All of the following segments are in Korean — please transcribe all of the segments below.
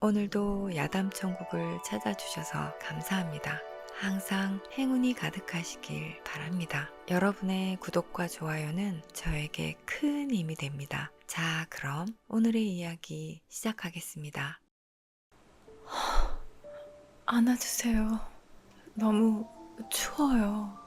오늘도 야담천국을 찾아주셔서 감사합니다. 항상 행운이 가득하시길 바랍니다. 여러분의 구독과 좋아요는 저에게 큰 힘이 됩니다. 자, 그럼 오늘의 이야기 시작하겠습니다. 안아주세요. 너무 추워요.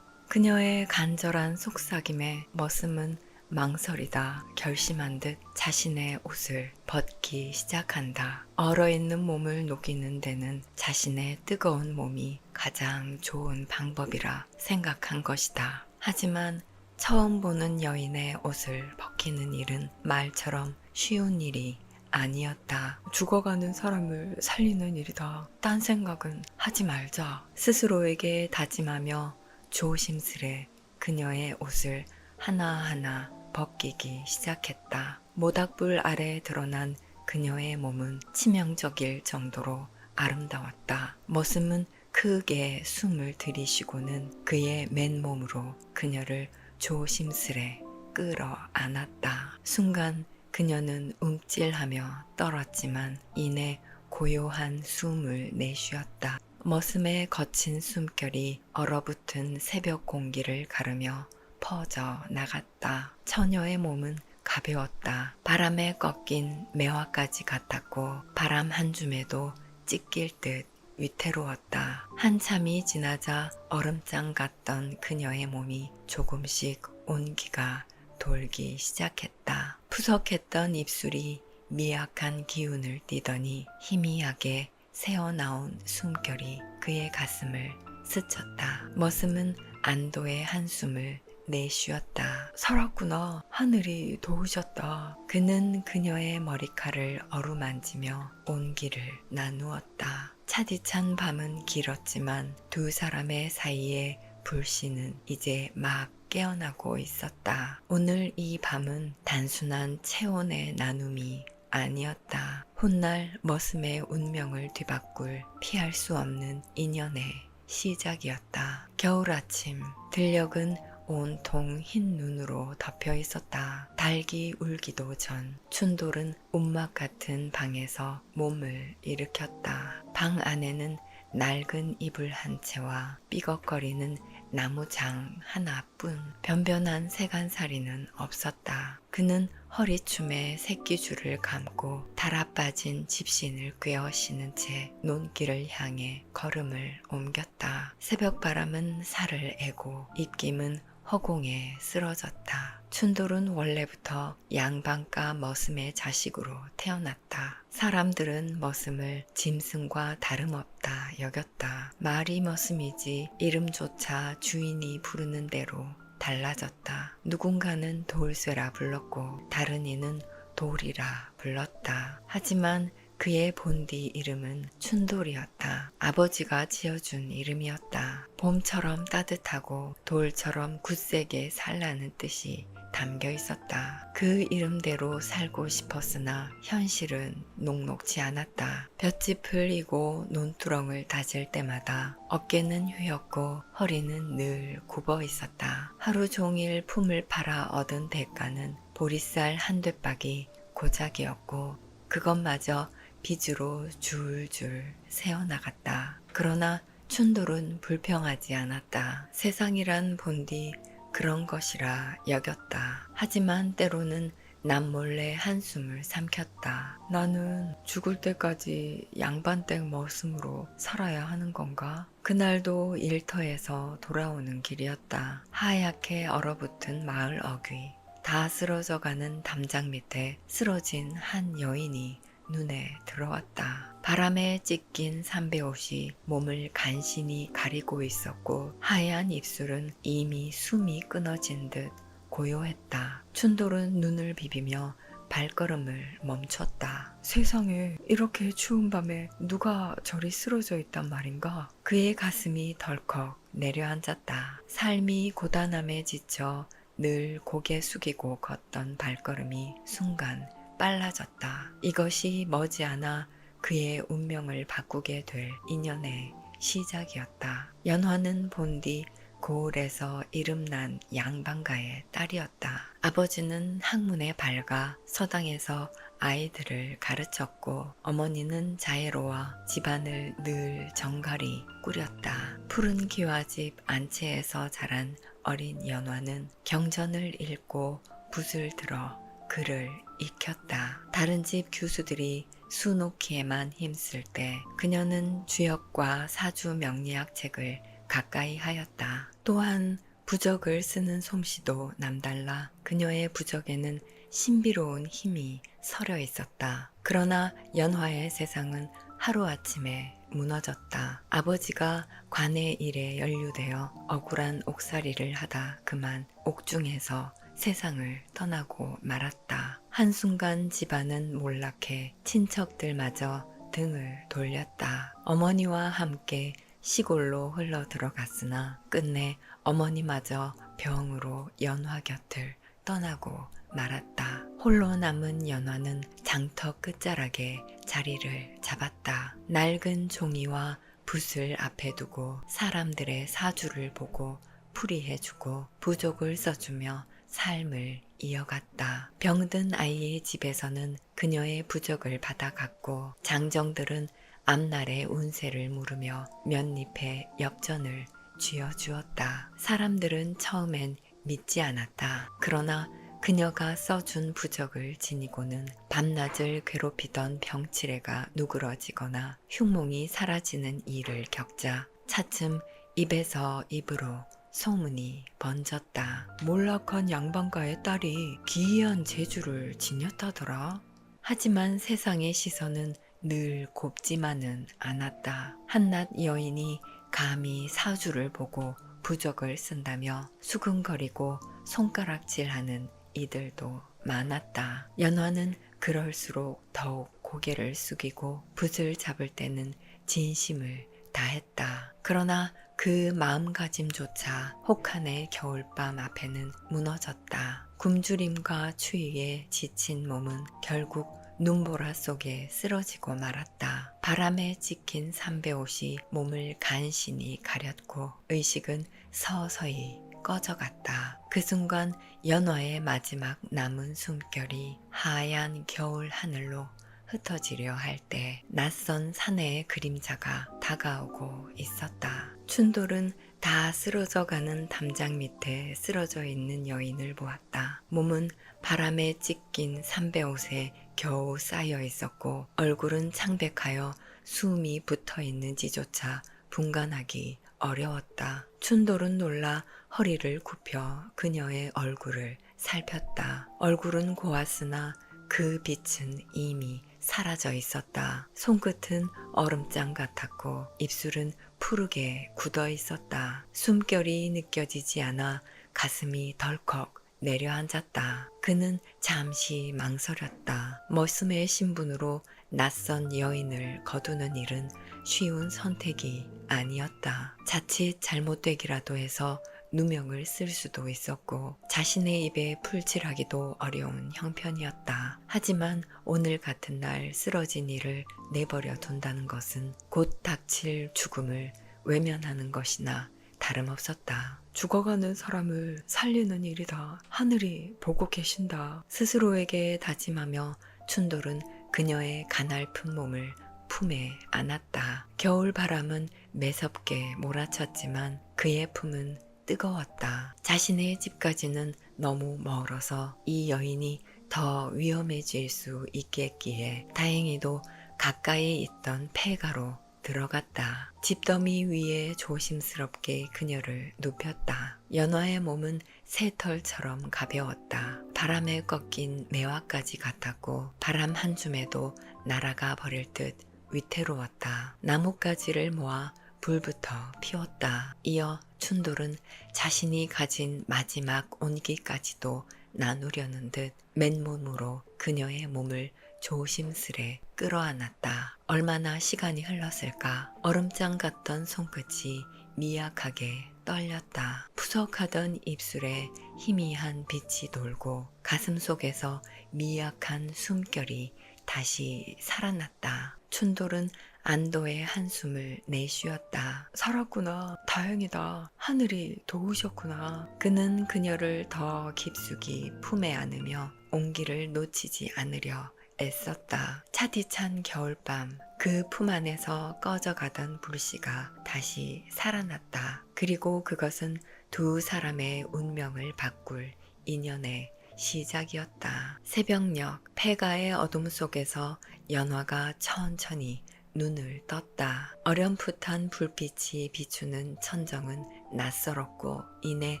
그녀의 간절한 속삭임에 머슴은 망설이다 결심한 듯 자신의 옷을 벗기 시작한다. 얼어있는 몸을 녹이는 데는 자신의 뜨거운 몸이 가장 좋은 방법이라 생각한 것이다. 하지만 처음 보는 여인의 옷을 벗기는 일은 말처럼 쉬운 일이 아니었다. 죽어가는 사람을 살리는 일이다. 딴 생각은 하지 말자. 스스로에게 다짐하며 조심스레 그녀의 옷을 하나하나 벗기기 시작했다. 모닥불 아래 드러난 그녀의 몸은 치명적일 정도로 아름다웠다. 머슴은 크게 숨을 들이쉬고는 그의 맨몸으로 그녀를 조심스레 끌어 안았다. 순간 그녀는 움찔하며 떨었지만 이내 고요한 숨을 내쉬었다. 머슴의 거친 숨결이 얼어붙은 새벽 공기를 가르며 퍼져 나갔다. 처녀의 몸은 가벼웠다. 바람에 꺾인 매화까지 같았고 바람 한 줌에도 찢길 듯 위태로웠다. 한참이 지나자 얼음장 같던 그녀의 몸이 조금씩 온기가 돌기 시작했다. 푸석했던 입술이 미약한 기운을 띠더니 희미하게 새어나온 숨결이 그의 가슴을 스쳤다. 머슴은 안도의 한숨을 내쉬었다. 살았구나. 하늘이 도우셨다. 그는 그녀의 머리칼을 어루만지며 온기를 나누었다. 차디찬 밤은 길었지만 두 사람의 사이에 불씨는 이제 막 깨어나고 있었다. 오늘 이 밤은 단순한 체온의 나눔이 아니었다. 훗날 머슴의 운명을 뒤바꿀 피할 수 없는 인연의 시작이었다. 겨울 아침, 들녘은 온통 흰 눈으로 덮여 있었다. 닭이 울기도 전 춘돌은 움막 같은 방에서 몸을 일으켰다. 방 안에는 낡은 이불 한 채와 삐걱거리는 나무장 하나뿐. 변변한 세간살이는 없었다. 그는 허리춤에 새끼줄을 감고 달아빠진 집신을 꿰어 신은 채 논길을 향해 걸음을 옮겼다. 새벽바람은 살을 애고 입김은 허공에 쓰러졌다. 춘돌은 원래부터 양반가 머슴의 자식으로 태어났다. 사람들은 머슴을 짐승과 다름없다 여겼다. 말이 머슴이지 이름조차 주인이 부르는 대로 달라졌다. 누군가는 돌쇠라 불렀고 다른 이는 돌이라 불렀다. 하지만 그의 본디 이름은 춘돌이었다. 아버지가 지어준 이름이었다. 봄처럼 따뜻하고 돌처럼 굳세게 살라는 뜻이 담겨 있었다. 그 이름대로 살고 싶었으나 현실은 녹록지 않았다. 볏짚을 이고 논두렁을 다질 때마다 어깨는 휘었고 허리는 늘 굽어 있었다. 하루 종일 품을 팔아 얻은 대가는 보리쌀 한 되박이 고작이었고 그것마저 빚으로 줄줄 새어나갔다. 그러나 춘돌은 불평하지 않았다. 세상이란 본디 그런 것이라 여겼다. 하지만 때로는 남몰래 한숨을 삼켰다. 나는 죽을 때까지 양반댁 머슴으로 살아야 하는 건가? 그날도 일터에서 돌아오는 길이었다. 하얗게 얼어붙은 마을 어귀. 다 쓰러져가는 담장 밑에 쓰러진 한 여인이 눈에 들어왔다. 바람에 찢긴 삼배옷이 몸을 간신히 가리고 있었고 하얀 입술은 이미 숨이 끊어진 듯 고요했다. 춘돌은 눈을 비비며 발걸음을 멈췄다. 세상에 이렇게 추운 밤에 누가 저리 쓰러져 있단 말인가? 그의 가슴이 덜컥 내려앉았다. 삶이 고단함에 지쳐 늘 고개 숙이고 걷던 발걸음이 순간 빨라졌다. 이것이 머지않아 그의 운명을 바꾸게 될 인연의 시작이었다. 연화는 본디 고을에서 이름난 양반가의 딸이었다. 아버지는 학문에 밝아 서당에서 아이들을 가르쳤고 어머니는 자애로워 집안을 늘 정갈히 꾸렸다. 푸른 기와집 안채에서 자란 어린 연화는 경전을 읽고 붓을 들어 글을 익혔다. 다른 집 교수들이 수놓기에만 힘쓸 때 그녀는 주역과 사주 명리학 책을 가까이 하였다. 또한 부적을 쓰는 솜씨도 남달라 그녀의 부적에는 신비로운 힘이 서려 있었다. 그러나 연화의 세상은 하루아침에 무너졌다. 아버지가 관의 일에 연루되어 억울한 옥살이를 하다 그만 옥중에서 세상을 떠나고 말았다. 한순간 집안은 몰락해 친척들마저 등을 돌렸다. 어머니와 함께 시골로 흘러 들어갔으나 끝내 어머니마저 병으로 연화 곁을 떠나고 말았다. 홀로 남은 연화는 장터 끝자락에 자리를 잡았다. 낡은 종이와 붓을 앞에 두고 사람들의 사주를 보고 풀이해주고 부족을 써주며 삶을 이어갔다. 병든 아이의 집에서는 그녀의 부적을 받아갔고 장정들은 앞날의 운세를 물으며 몇잎의 엽전을 쥐어주었다. 사람들은 처음엔 믿지 않았다. 그러나 그녀가 써준 부적을 지니고는 밤낮을 괴롭히던 병치레가 누그러지거나 흉몽이 사라지는 일을 겪자 차츰 입에서 입으로 소문이 번졌다. 몰락한 양반가의 딸이 기이한 재주를 지녔다더라. 하지만 세상의 시선은 늘 곱지만은 않았다. 한낱 여인이 감히 사주를 보고 부적을 쓴다며 수근거리고 손가락질하는 이들도 많았다. 연화는 그럴수록 더욱 고개를 숙이고 붓을 잡을 때는 진심을 다했다. 그러나 그 마음가짐조차 혹한의 겨울밤 앞에는 무너졌다. 굶주림과 추위에 지친 몸은 결국 눈보라 속에 쓰러지고 말았다. 바람에 찍힌 삼배옷이 몸을 간신히 가렸고 의식은 서서히 꺼져갔다. 그 순간 연화의 마지막 남은 숨결이 하얀 겨울 하늘로 흩어지려 할 때 낯선 사내의 그림자가 다가오고 있었다. 춘돌은 다 쓰러져가는 담장 밑에 쓰러져 있는 여인을 보았다. 몸은 바람에 찢긴 삼배옷에 겨우 쌓여 있었고 얼굴은 창백하여 숨이 붙어 있는지조차 분간하기 어려웠다. 춘돌은 놀라 허리를 굽혀 그녀의 얼굴을 살폈다. 얼굴은 고왔으나 그 빛은 이미 사라져 있었다. 손끝은 얼음장 같았고 입술은 푸르게 굳어 있었다. 숨결이 느껴지지 않아 가슴이 덜컥 내려앉았다. 그는 잠시 망설였다. 머슴의 신분으로 낯선 여인을 거두는 일은 쉬운 선택이 아니었다. 자칫 잘못되기라도 해서 누명을 쓸 수도 있었고 자신의 입에 풀칠하기도 어려운 형편이었다. 하지만 오늘 같은 날 쓰러진 이를 내버려 둔다는 것은 곧 닥칠 죽음을 외면하는 것이나 다름없었다. 죽어가는 사람을 살리는 일이다. 하늘이 보고 계신다. 스스로에게 다짐하며 춘돌은 그녀의 가냘픈 몸을 품에 안았다. 겨울 바람은 매섭게 몰아쳤지만 그의 품은 뜨거웠다. 자신의 집까지는 너무 멀어서 이 여인이 더 위험해질 수 있겠기에 다행히도 가까이 있던 폐가로 들어갔다. 집더미 위에 조심스럽게 그녀를 눕혔다. 연화의 몸은 새털처럼 가벼웠다. 바람에 꺾인 매화까지 같았고 바람 한 줌에도 날아가 버릴 듯 위태로웠다. 나뭇가지를 모아 불부터 피웠다. 이어 춘돌은 자신이 가진 마지막 온기까지도 나누려는 듯 맨몸으로 그녀의 몸을 조심스레 끌어안았다. 얼마나 시간이 흘렀을까? 얼음장 같던 손끝이 미약하게 떨렸다. 푸석하던 입술에 희미한 빛이 돌고 가슴 속에서 미약한 숨결이 다시 살아났다. 춘돌은 안도의 한숨을 내쉬었다. 살았구나. 다행이다. 하늘이 도우셨구나. 그는 그녀를 더 깊숙이 품에 안으며 온기를 놓치지 않으려 애썼다. 차디찬 겨울밤, 그 품 안에서 꺼져가던 불씨가 다시 살아났다. 그리고 그것은 두 사람의 운명을 바꿀 인연의 시작이었다. 새벽녘 폐가의 어둠 속에서 연화가 천천히 눈을 떴다. 어렴풋한 불빛이 비추는 천정은 낯설었고 이내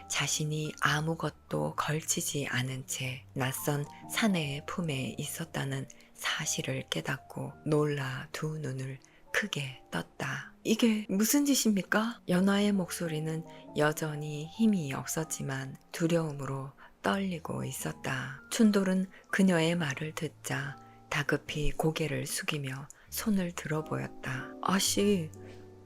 자신이 아무것도 걸치지 않은 채 낯선 사내의 품에 있었다는 사실을 깨닫고 놀라 두 눈을 크게 떴다. 이게 무슨 짓입니까? 연화의 목소리는 여전히 힘이 없었지만 두려움으로 떨리고 있었다. 춘돌은 그녀의 말을 듣자 다급히 고개를 숙이며 손을 들어 보였다. 아씨,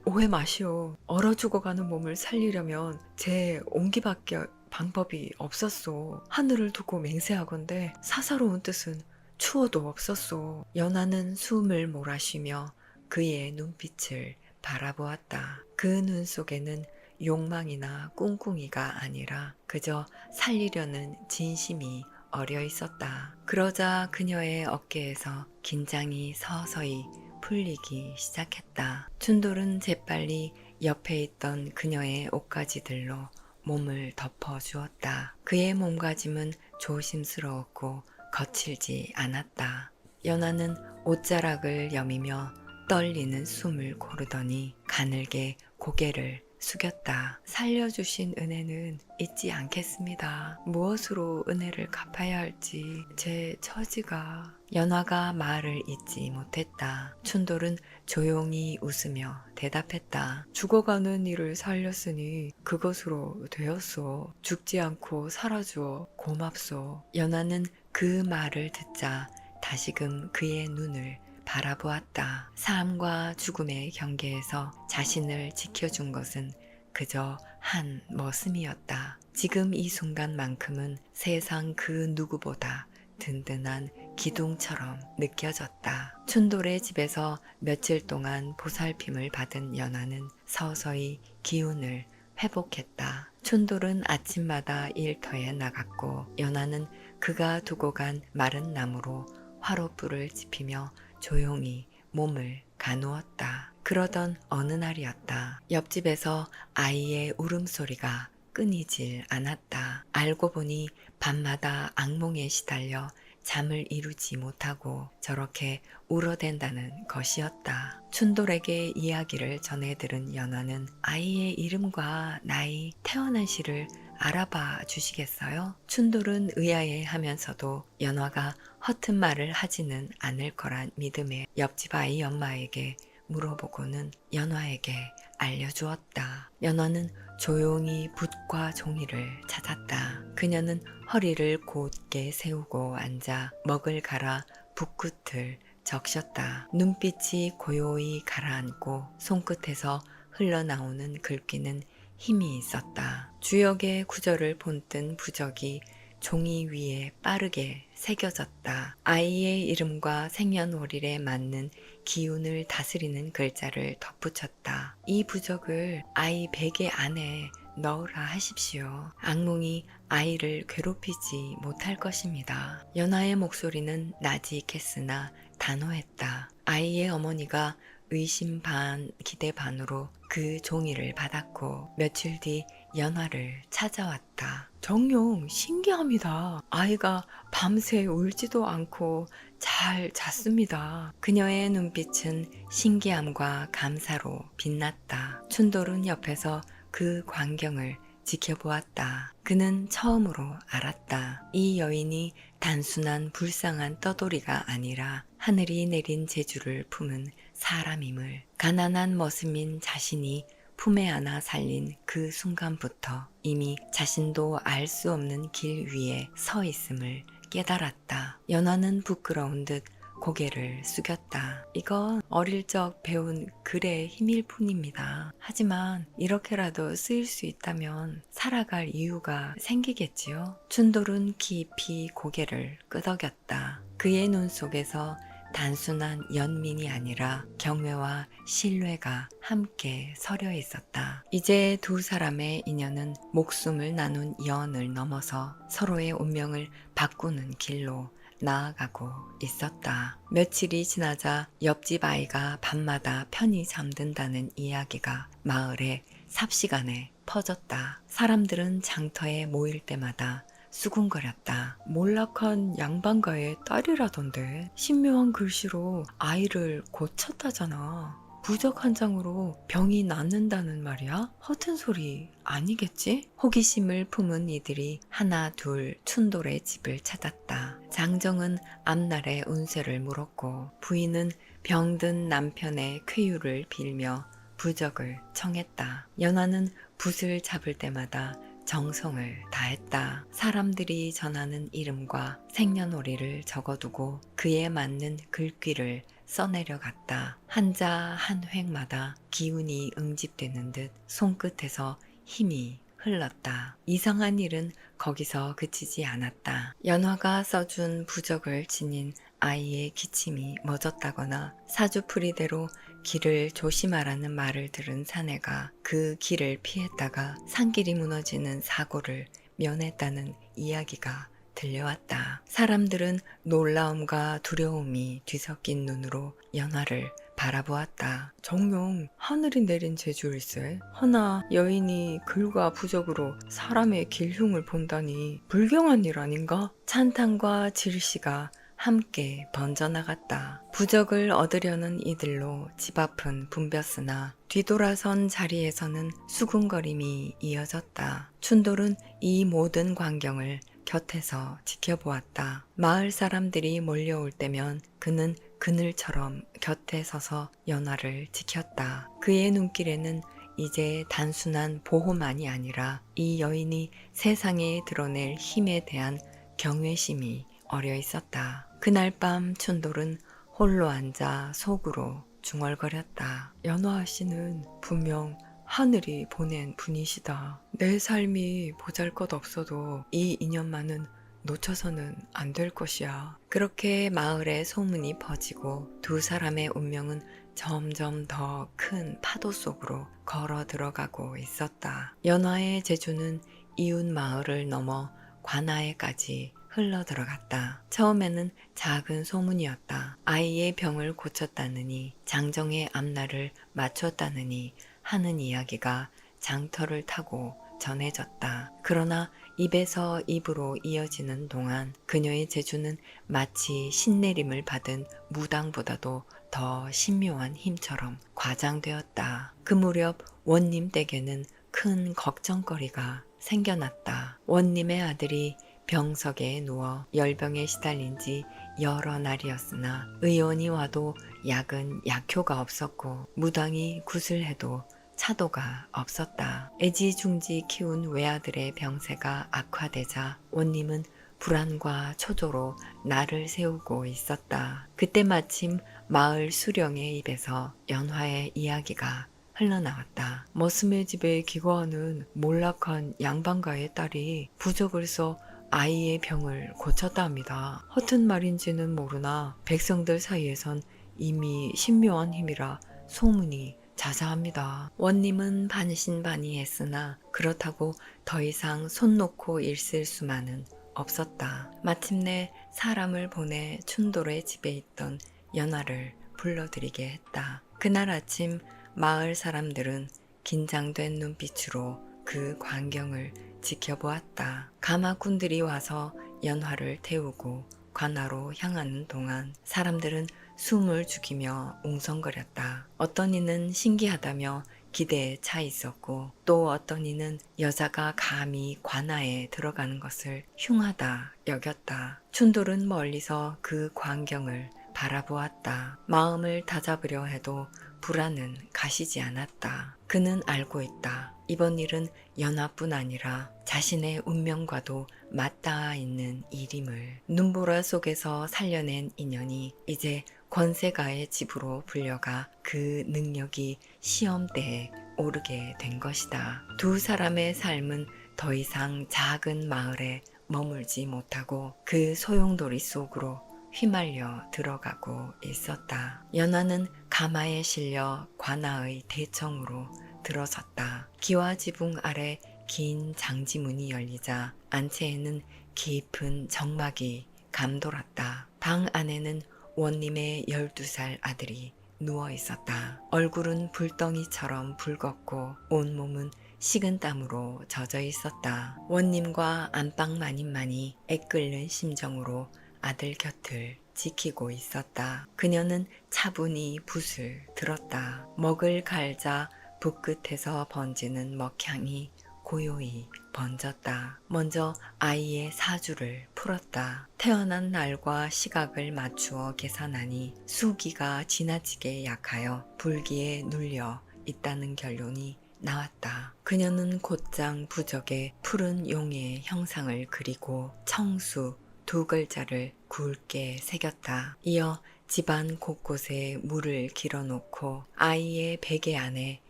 오해 마시오. 얼어 죽어가는 몸을 살리려면 제 온기밖에 방법이 없었소. 하늘을 두고 맹세하건대 사사로운 뜻은 추워도 없었소. 연하는 숨을 몰아쉬며 그의 눈빛을 바라보았다. 그 눈 속에는 욕망이나 꿍꿍이가 아니라 그저 살리려는 진심이 어려 있었다. 그러자 그녀의 어깨에서 긴장이 서서히 풀리기 시작했다. 춘돌은 재빨리 옆에 있던 그녀의 옷가지들로 몸을 덮어주었다. 그의 몸가짐은 조심스러웠고 거칠지 않았다. 연하는 옷자락을 여미며 떨리는 숨을 고르더니 가늘게 고개를 숙였다. 살려주신 은혜는 잊지 않겠습니다. 무엇으로 은혜를 갚아야 할지 제 처지가... 연화가 말을 잇지 못했다. 춘돌은 조용히 웃으며 대답했다. 죽어가는 이를 살렸으니 그것으로 되었소. 죽지 않고 살아주어 고맙소. 연화는 그 말을 듣자 다시금 그의 눈을 바라보았다. 삶과 죽음의 경계에서 자신을 지켜준 것은 그저 한 머슴이었다. 지금 이 순간만큼은 세상 그 누구보다 든든한 기둥처럼 느껴졌다. 춘돌의 집에서 며칠 동안 보살핌을 받은 연하는 서서히 기운을 회복했다. 춘돌은 아침마다 일터에 나갔고 연하는 그가 두고 간 마른 나무로 화롯불을 지피며 조용히 몸을 가누었다. 그러던 어느 날이었다. 옆집에서 아이의 울음소리가 끊이질 않았다. 알고 보니 밤마다 악몽에 시달려 잠을 이루지 못하고 저렇게 울어댄다는 것이었다. 춘돌에게 이야기를 전해 들은 연화는 아이의 이름과 나이, 태어난 시를 알아봐 주시겠어요? 춘돌은 의아해하면서도 연화가 허튼 말을 하지는 않을 거란 믿음에 옆집 아이 엄마에게 물어보고는 연화에게 알려주었다. 연화는 조용히 붓과 종이를 찾았다. 그녀는 허리를 곧게 세우고 앉아 먹을 갈아 붓끝을 적셨다. 눈빛이 고요히 가라앉고 손끝에서 흘러나오는 글귀는 힘이 있었다. 주역의 구절을 본뜬 부적이 종이 위에 빠르게 새겨졌다. 아이의 이름과 생년월일에 맞는 기운을 다스리는 글자를 덧붙였다. 이 부적을 아이 베개 안에 넣으라 하십시오. 악몽이 아이를 괴롭히지 못할 것입니다. 연하의 목소리는 나직했으나 단호했다. 아이의 어머니가 의심 반 기대 반으로 그 종이를 받았고 며칠 뒤 연화를 찾아왔다. 정녕 신기합니다. 아이가 밤새 울지도 않고 잘 잤습니다. 그녀의 눈빛은 신기함과 감사로 빛났다. 춘돌은 옆에서 그 광경을 지켜보았다. 그는 처음으로 알았다. 이 여인이 단순한 불쌍한 떠돌이가 아니라 하늘이 내린 재주를 품은 사람임을. 가난한 머슴인 자신이 품에 안아 살린 그 순간부터 이미 자신도 알 수 없는 길 위에 서 있음을 깨달았다. 연화는 부끄러운 듯 고개를 숙였다. 이건 어릴 적 배운 글의 힘일 뿐입니다. 하지만 이렇게라도 쓰일 수 있다면 살아갈 이유가 생기겠지요. 춘돌은 깊이 고개를 끄덕였다. 그의 눈 속에서 단순한 연민이 아니라 경외와 신뢰가 함께 서려 있었다. 이제 두 사람의 인연은 목숨을 나눈 연을 넘어서 서로의 운명을 바꾸는 길로 나아가고 있었다. 며칠이 지나자 옆집 아이가 밤마다 편히 잠든다는 이야기가 마을에 삽시간에 퍼졌다. 사람들은 장터에 모일 때마다 수군거렸다. 몰락한 양반가의 딸이라던데 신묘한 글씨로 아이를 고쳤다잖아. 부적 한 장으로 병이 낫는다는 말이야? 허튼 소리 아니겠지? 호기심을 품은 이들이 하나 둘 춘돌의 집을 찾았다. 장정은 앞날의 운세를 물었고 부인은 병든 남편의 쾌유를 빌며 부적을 청했다. 연화는 붓을 잡을 때마다 정성을 다했다. 사람들이 전하는 이름과 생년월일을 적어두고 그에 맞는 글귀를 써내려갔다. 한자 한 획마다 기운이 응집되는 듯 손끝에서 힘이 흘렀다. 이상한 일은 거기서 그치지 않았다. 연화가 써준 부적을 지닌 아이의 기침이 멎었다거나 사주풀이대로 길을 조심하라는 말을 들은 사내가 그 길을 피했다가 산길이 무너지는 사고를 면했다는 이야기가 들려왔다. 사람들은 놀라움과 두려움이 뒤섞인 눈으로 연화를 바라보았다. 정녕 하늘이 내린 제주일세. 허나 여인이 글과 부적으로 사람의 길흉을 본다니 불경한 일 아닌가? 찬탄과 질시가 함께 번져나갔다. 부적을 얻으려는 이들로 집 앞은 붐볐으나 뒤돌아선 자리에서는 수군거림이 이어졌다. 춘돌은 이 모든 광경을 곁에서 지켜보았다. 마을 사람들이 몰려올 때면 그는 그늘처럼 곁에 서서 연화를 지켰다. 그의 눈길에는 이제 단순한 보호만이 아니라 이 여인이 세상에 드러낼 힘에 대한 경외심이 어려 있었다. 그날 밤 춘돌은 홀로 앉아 속으로 중얼거렸다. 연화 씨는 분명 하늘이 보낸 분이시다. 내 삶이 보잘것없어도 이 인연만은 놓쳐서는 안 될 것이야. 그렇게 마을에 소문이 퍼지고 두 사람의 운명은 점점 더 큰 파도 속으로 걸어 들어가고 있었다. 연화의 재주는 이웃 마을을 넘어 관아에까지 흘러 들어갔다. 처음에는 작은 소문이었다. 아이의 병을 고쳤다느니 장정의 앞날을 맞췄다느니 하는 이야기가 장터를 타고 전해졌다. 그러나 입에서 입으로 이어지는 동안 그녀의 재주는 마치 신내림을 받은 무당보다도 더 신묘한 힘처럼 과장되었다. 그 무렵 원님 댁에는 큰 걱정거리가 생겨났다. 원님의 아들이 병석에 누워 열병에 시달린 지 여러 날이었으나 의원이 와도 약은 약효가 없었고 무당이 굿을 해도 차도가 없었다. 애지중지 키운 외아들의 병세가 악화되자 원님은 불안과 초조로 날을 세우고 있었다. 그때 마침 마을 수령의 입에서 연화의 이야기가 흘러나왔다. 머슴의 집에 기거하는 몰락한 양반가의 딸이 부적을 써 아이의 병을 고쳤다 합니다. 허튼 말인지는 모르나 백성들 사이에선 이미 신묘한 힘이라 소문이 자자합니다. 원님은 반신반의했으나 그렇다고 더 이상 손 놓고 있을 수만은 없었다. 마침내 사람을 보내 춘돌의 집에 있던 연화를 불러들이게 했다. 그날 아침 마을 사람들은 긴장된 눈빛으로 그 광경을 지켜보았다. 가마꾼들이 와서 연화를 태우고 관아로 향하는 동안 사람들은 숨을 죽이며 웅성거렸다. 어떤 이는 신기하다며 기대에 차 있었고 또 어떤 이는 여자가 감히 관아에 들어가는 것을 흉하다 여겼다. 춘돌은 멀리서 그 광경을 바라보았다. 마음을 다잡으려 해도 불안은 가시지 않았다. 그는 알고 있다. 이번 일은 연화뿐 아니라 자신의 운명과도 맞닿아 있는 일임을. 눈보라 속에서 살려낸 인연이 이제 권세가의 집으로 불려가 그 능력이 시험대에 오르게 된 것이다. 두 사람의 삶은 더 이상 작은 마을에 머물지 못하고 그 소용돌이 속으로 휘말려 들어가고 있었다. 연화는 가마에 실려 관아의 대청으로 들어섰다. 기와지붕 아래 긴 장지문이 열리자 안채에는 깊은 정막이 감돌았다. 방 안에는 원님의 12살 아들이 누워 있었다. 얼굴은 불덩이처럼 붉었고 온몸은 식은땀으로 젖어 있었다. 원님과 안방 마님만이 애끓는 심정으로 아들 곁을 지키고 있었다. 그녀는 차분히 붓을 들었다. 먹을 갈자 붓끝에서 번지는 먹향이 고요히 번졌다. 먼저 아이의 사주를 풀었다. 태어난 날과 시각을 맞추어 계산하니 수기가 지나치게 약하여 불기에 눌려 있다는 결론이 나왔다. 그녀는 곧장 부적에 푸른 용의 형상을 그리고 청수 2글자를 굵게 새겼다. 이어 집안 곳곳에 물을 길어놓고 아이의 베개 안에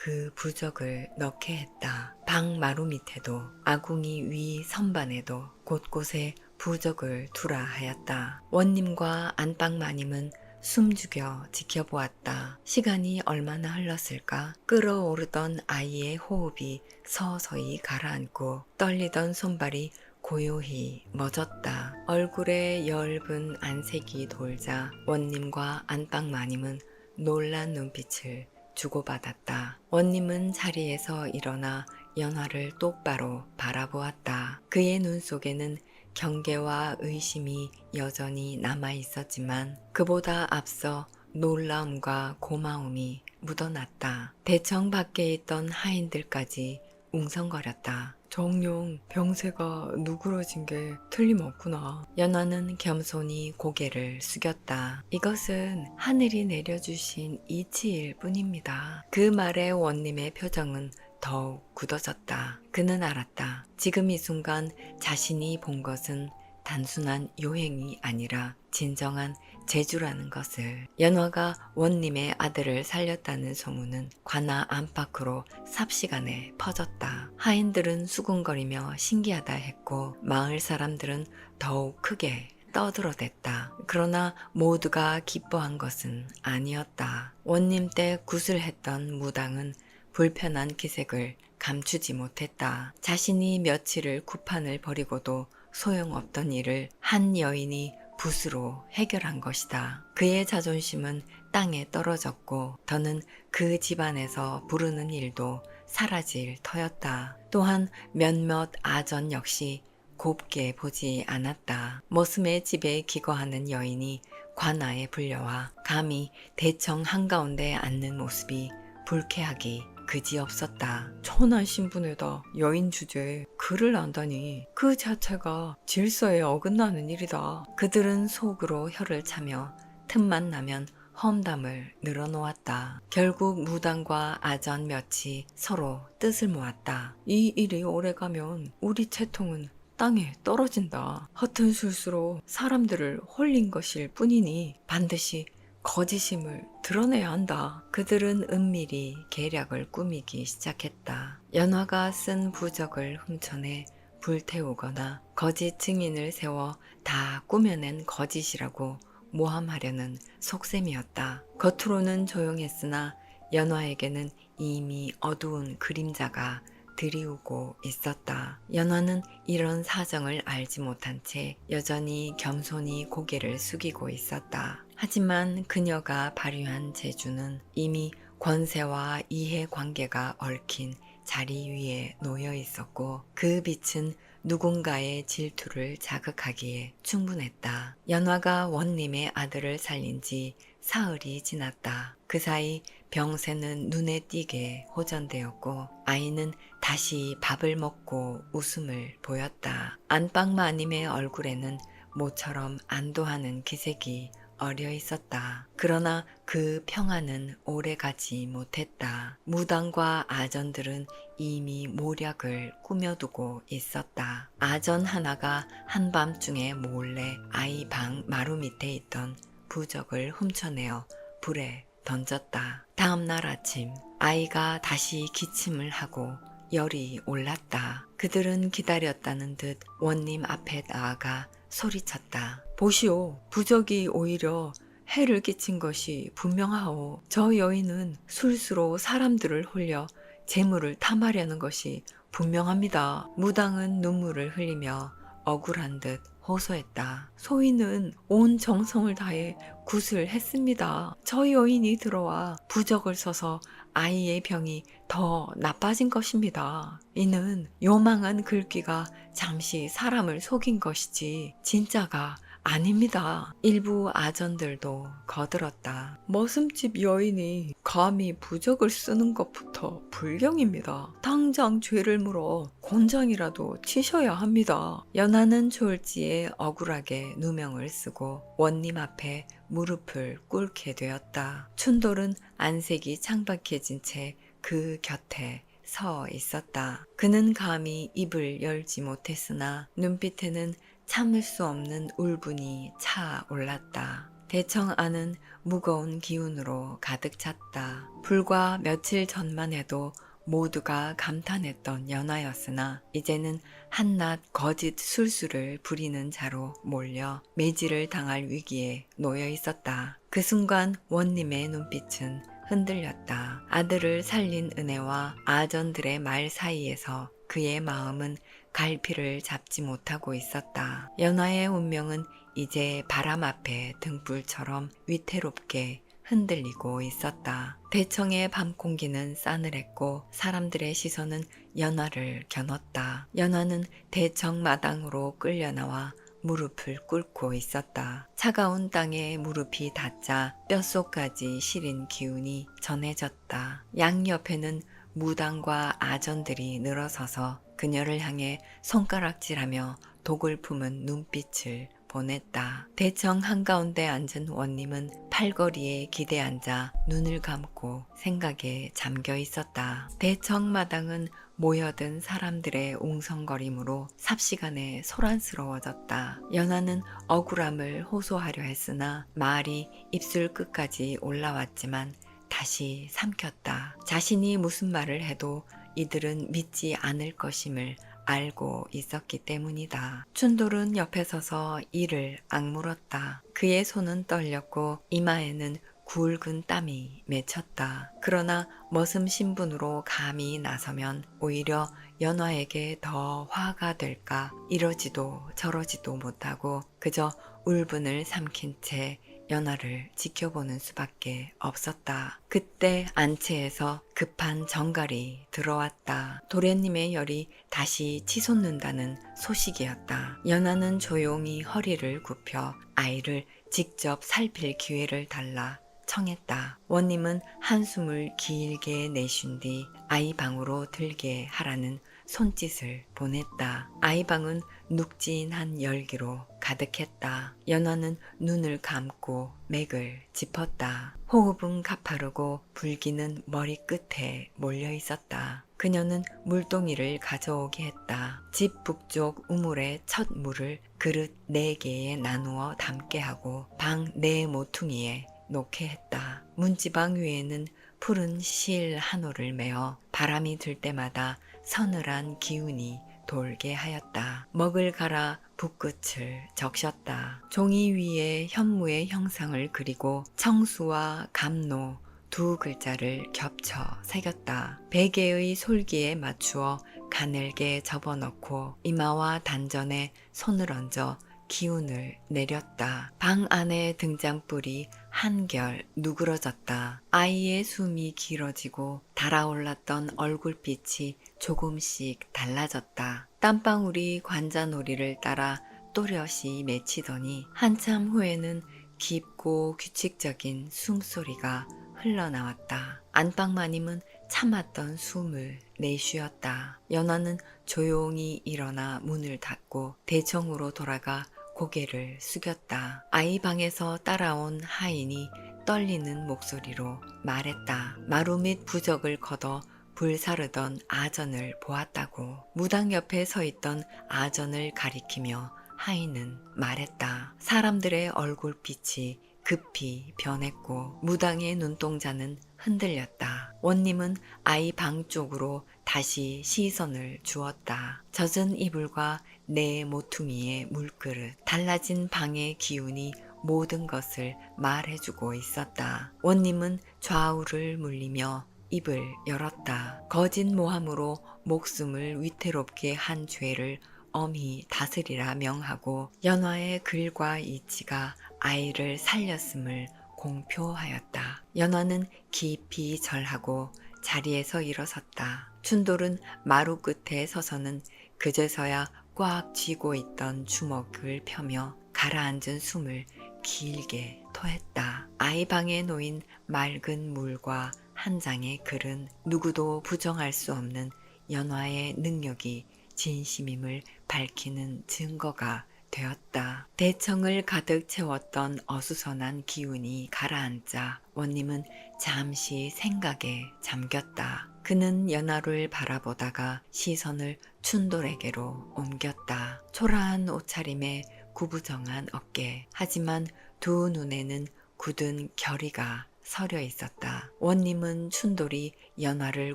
그 부적을 넣게 했다. 방 마루 밑에도 아궁이 위 선반에도 곳곳에 부적을 두라 하였다. 원님과 안방 마님은 숨죽여 지켜보았다. 시간이 얼마나 흘렀을까? 끓어오르던 아이의 호흡이 서서히 가라앉고 떨리던 손발이 고요히 멎었다. 얼굴에 엷은 안색이 돌자 원님과 안방 마님은 놀란 눈빛을 주고받았다. 원님은 자리에서 일어나 연화를 똑바로 바라보았다. 그의 눈 속에는 경계와 의심이 여전히 남아 있었지만 그보다 앞서 놀라움과 고마움이 묻어났다. 대청 밖에 있던 하인들까지 웅성거렸다. 정녕 병세가 누그러진 게 틀림없구나. 연화는 겸손히 고개를 숙였다. 이것은 하늘이 내려주신 이치일 뿐입니다. 그 말에 원님의 표정은 더욱 굳어졌다. 그는 알았다. 지금 이 순간 자신이 본 것은 단순한 요행이 아니라 진정한 재주라는 것을. 연화가 원님의 아들을 살렸다는 소문은 관아 안팎으로 삽시간에 퍼졌다. 하인들은 수군거리며 신기하다 했고 마을 사람들은 더욱 크게 떠들어댔다. 그러나 모두가 기뻐한 것은 아니었다. 원님 때 구슬했던 무당은 불편한 기색을 감추지 못했다. 자신이 며칠을 구판을 벌이고도 소용없던 일을 한 여인이 붓으로 해결한 것이다. 그의 자존심은 땅에 떨어졌고 더는 그 집안에서 부르는 일도 사라질 터였다. 또한 몇몇 아전 역시 곱게 보지 않았다. 머슴의 집에 기거하는 여인이 관아에 불려와 감히 대청 한가운데 앉는 모습이 불쾌하기 그지없었다. 천한 신분에다 여인 주제에 글을 안다니 그 자체가 질서에 어긋나는 일이다. 그들은 속으로 혀를 차며 틈만 나면 험담을 늘어놓았다. 결국 무당과 아전 몇이 서로 뜻을 모았다. 이 일이 오래가면 우리 채통은 땅에 떨어진다. 허튼 술수로 사람들을 홀린 것일 뿐이니 반드시 거짓임을 드러내야 한다. 그들은 은밀히 계략을 꾸미기 시작했다. 연화가 쓴 부적을 훔쳐내 불태우거나 거짓 증인을 세워 다 꾸며낸 거짓이라고 모함하려는 속셈이었다. 겉으로는 조용했으나 연화에게는 이미 어두운 그림자가 드리우고 있었다. 연화는 이런 사정을 알지 못한 채 여전히 겸손히 고개를 숙이고 있었다. 하지만 그녀가 발휘한 재주는 이미 권세와 이해관계가 얽힌 자리 위에 놓여 있었고 그 빛은 누군가의 질투를 자극하기에 충분했다. 연화가 원님의 아들을 살린 지 사흘이 지났다. 그 사이 병세는 눈에 띄게 호전되었고 아이는 다시 밥을 먹고 웃음을 보였다. 안방 마님의 얼굴에는 모처럼 안도하는 기색이 어려 있었다. 그러나 그 평안은 오래가지 못했다. 무당과 아전들은 이미 모략을 꾸며두고 있었다. 아전 하나가 한밤중에 몰래 아이 방 마루 밑에 있던 부적을 훔쳐내어 불에 던졌다. 다음날 아침 아이가 다시 기침을 하고 열이 올랐다. 그들은 기다렸다는 듯 원님 앞에 나아가 소리쳤다. 보시오, 부적이 오히려 해를 끼친 것이 분명하오. 저 여인은 술수로 사람들을 홀려 재물을 탐하려는 것이 분명합니다. 무당은 눈물을 흘리며 억울한 듯 호소했다. 소인은 온 정성을 다해 굿을 했습니다. 저희 여인이 들어와 부적을 써서 아이의 병이 더 나빠진 것입니다. 이는 요망한 글귀가 잠시 사람을 속인 것이지 진짜가 아닙니다. 일부 아전들도 거들었다. 머슴집 여인이 감히 부적을 쓰는 것부터 불경입니다. 당장 죄를 물어 곤장이라도 치셔야 합니다. 연하는 졸지에 억울하게 누명을 쓰고 원님 앞에 무릎을 꿇게 되었다. 춘돌은 안색이 창박해진 채 그 곁에 서 있었다. 그는 감히 입을 열지 못했으나 눈빛에는 참을 수 없는 울분이 차올랐다. 대청 안은 무거운 기운으로 가득 찼다. 불과 며칠 전만 해도 모두가 감탄했던 연하였으나 이제는 한낱 거짓 술수를 부리는 자로 몰려 매질을 당할 위기에 놓여 있었다. 그 순간 원님의 눈빛은 흔들렸다. 아들을 살린 은혜와 아전들의 말 사이에서 그의 마음은 갈피를 잡지 못하고 있었다. 연하의 운명은 이제 바람 앞에 등불처럼 위태롭게 흔들리고 있었다. 대청의 밤 공기는 싸늘했고 사람들의 시선은 연하를 겨눴다. 연하는 대청 마당으로 끌려나와 무릎을 꿇고 있었다. 차가운 땅에 무릎이 닿자 뼛속까지 시린 기운이 전해졌다. 양옆에는 무당과 아전들이 늘어서서 그녀를 향해 손가락질하며 독을 품은 눈빛을 보냈다. 대청 한가운데 앉은 원님은 팔거리에 기대 앉아 눈을 감고 생각에 잠겨 있었다. 대청 마당은 모여든 사람들의 웅성거림으로 삽시간에 소란스러워졌다. 연하는 억울함을 호소하려 했으나 말이 입술 끝까지 올라왔지만 다시 삼켰다. 자신이 무슨 말을 해도 이들은 믿지 않을 것임을 알고 있었기 때문이다. 춘돌은 옆에 서서 이를 악물었다. 그의 손은 떨렸고 이마에는 굵은 땀이 맺혔다. 그러나 머슴 신분으로 감히 나서면 오히려 연화에게 더 화가 될까 이러지도 저러지도 못하고 그저 울분을 삼킨 채 연화를 지켜보는 수밖에 없었다. 그때 안채에서 급한 정갈이 들어왔다. 도련님의 열이 다시 치솟는다는 소식이었다. 연화는 조용히 허리를 굽혀 아이를 직접 살필 기회를 달라 청했다. 원님은 한숨을 길게 내쉰 뒤 아이 방으로 들게 하라는 손짓을 보냈다. 아이 방은 눅진한 열기로 가득했다. 연화는 눈을 감고 맥을 짚었다. 호흡은 가파르고 불기는 머리끝에 몰려 있었다. 그녀는 물동이를 가져오게 했다. 집 북쪽 우물의 첫 물을 그릇 4개에 나누어 담게 하고 방 4모퉁이에 놓게 했다. 문지방 위에는 푸른 실 한올을 메어 바람이 들 때마다 서늘한 기운이 돌게 하였다. 먹을 갈아 붓끝을 적셨다. 종이 위에 현무의 형상을 그리고 청수와 감노 2 글자를 겹쳐 새겼다. 베개의 솔기에 맞추어 가늘게 접어넣고 이마와 단전에 손을 얹어 기운을 내렸다. 방 안의 등잔불이 한결 누그러졌다. 아이의 숨이 길어지고 달아올랐던 얼굴빛이 조금씩 달라졌다. 땀방울이 관자놀이를 따라 또렷이 맺히더니 한참 후에는 깊고 규칙적인 숨소리가 흘러나왔다. 안방마님은 참았던 숨을 내쉬었다. 연화는 조용히 일어나 문을 닫고 대청으로 돌아가 고개를 숙였다. 아이 방에서 따라온 하인이 떨리는 목소리로 말했다. 마루 및 부적을 걷어 불사르던 아전을 보았다고. 무당 옆에 서 있던 아전을 가리키며 하인은 말했다. 사람들의 얼굴빛이 급히 변했고 무당의 눈동자는 흔들렸다. 원님은 아이 방 쪽으로 다시 시선을 주었다. 젖은 이불과 4 모퉁이의 물그릇, 달라진 방의 기운이 모든 것을 말해주고 있었다. 원님은 좌우를 물리며 입을 열었다. 거짓 모함으로 목숨을 위태롭게 한 죄를 엄히 다스리라 명하고 연화의 글과 이치가 아이를 살렸음을 공표하였다. 연화는 깊이 절하고 자리에서 일어섰다. 춘돌은 마루 끝에 서서는 그제서야 꽉 쥐고 있던 주먹을 펴며 가라앉은 숨을 길게 토했다. 아이 방에 놓인 맑은 물과 한 장의 글은 누구도 부정할 수 없는 연화의 능력이 진심임을 밝히는 증거가 되었다. 대청을 가득 채웠던 어수선한 기운이 가라앉자 원님은 잠시 생각에 잠겼다. 그는 연화를 바라보다가 시선을 춘돌에게로 옮겼다. 초라한 옷차림에 구부정한 어깨, 하지만 두 눈에는 굳은 결의가 서려 있었다. 원님은 춘돌이 연화를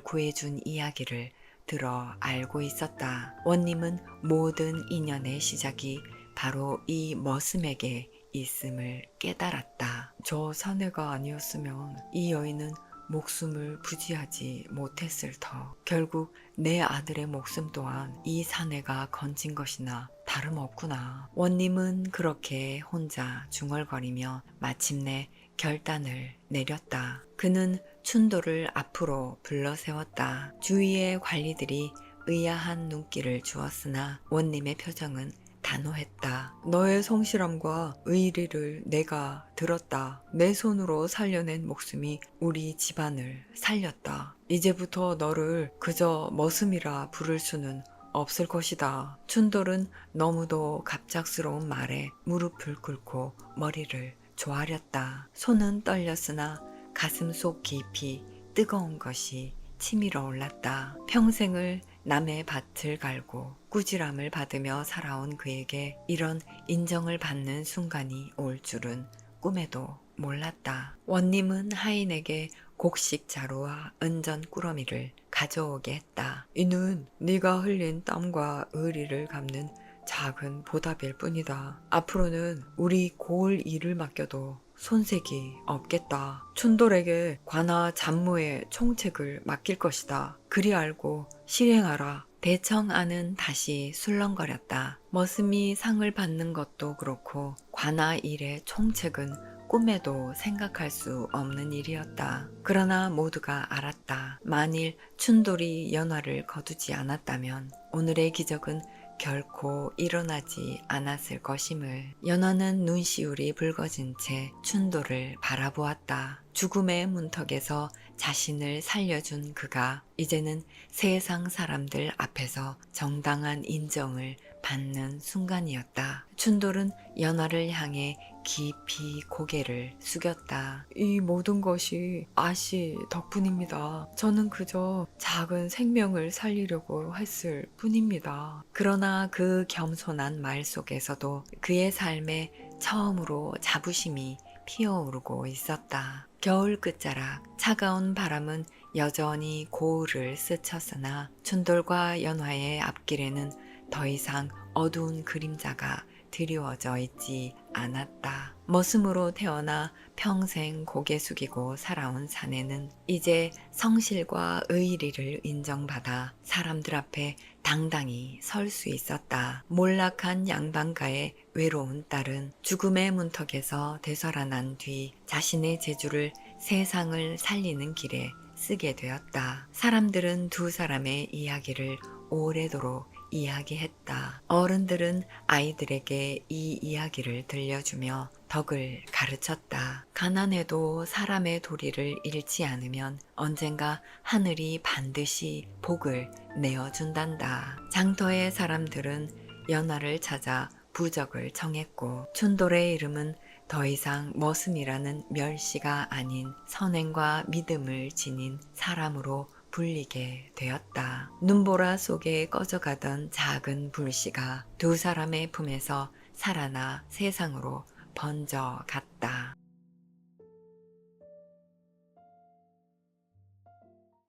구해준 이야기를 들어 알고 있었다. 원님은 모든 인연의 시작이 바로 이 머슴에게 있음을 깨달았다. 저 사내가 아니었으면 이 여인은 목숨을 부지하지 못했을 터. 결국 내 아들의 목숨 또한 이 사내가 건진 것이나 다름없구나. 원님은 그렇게 혼자 중얼거리며 마침내 결단을 내렸다. 그는 춘돌을 앞으로 불러세웠다. 주위의 관리들이 의아한 눈길을 주었으나 원님의 표정은 단호했다. 너의 성실함과 의리를 내가 들었다. 내 손으로 살려낸 목숨이 우리 집안을 살렸다. 이제부터 너를 그저 머슴이라 부를 수는 없을 것이다. 춘돌은 너무도 갑작스러운 말에 무릎을 꿇고 머리를 조아렸다. 손은 떨렸으나 가슴 속 깊이 뜨거운 것이 치밀어 올랐다. 평생을 남의 밭을 갈고 꾸지람을 받으며 살아온 그에게 이런 인정을 받는 순간이 올 줄은 꿈에도 몰랐다. 원님은 하인에게 곡식 자루와 은전 꾸러미를 가져오게 했다. 이는 네가 흘린 땀과 의리를 갚는 작은 보답일 뿐이다. 앞으로는 우리 고을 일을 맡겨도 손색이 없겠다. 춘돌에게 관아 잡무의 총책을 맡길 것이다. 그리 알고 실행하라. 대청 안은 다시 술렁거렸다. 머슴이 상을 받는 것도 그렇고 관아 일의 총책은 꿈에도 생각할 수 없는 일이었다. 그러나 모두가 알았다. 만일 춘돌이 연화를 거두지 않았다면 오늘의 기적은 결코 일어나지 않았을 것임을. 연화는 눈시울이 붉어진 채 춘돌을 바라보았다. 죽음의 문턱에서 자신을 살려준 그가 이제는 세상 사람들 앞에서 정당한 인정을 받는 순간이었다. 춘돌은 연화를 향해 깊이 고개를 숙였다. 이 모든 것이 아씨 덕분입니다. 저는 그저 작은 생명을 살리려고 했을 뿐입니다. 그러나 그 겸손한 말 속에서도 그의 삶에 처음으로 자부심이 피어오르고 있었다. 겨울 끝자락 차가운 바람은 여전히 고을을 스쳤으나 춘돌과 연화의 앞길에는 더 이상 어두운 그림자가 드리워져 있지 않았다. 머슴으로 태어나 평생 고개 숙이고 살아온 사내는 이제 성실과 의리를 인정받아 사람들 앞에 당당히 설 수 있었다. 몰락한 양반가의 외로운 딸은 죽음의 문턱에서 되살아난 뒤 자신의 재주를 세상을 살리는 길에 쓰게 되었다. 사람들은 두 사람의 이야기를 오래도록 이야기했다. 어른들은 아이들에게 이 이야기를 들려주며 덕을 가르쳤다. 가난해도 사람의 도리를 잃지 않으면 언젠가 하늘이 반드시 복을 내어준단다. 장터의 사람들은 연화를 찾아 부적을 청했고 춘돌의 이름은 더 이상 머슴이라는 멸시가 아닌 선행과 믿음을 지닌 사람으로 불리게 되었다. 눈보라 속에 꺼져가던 작은 불씨가 두 사람의 품에서 살아나 세상으로 번져 갔다.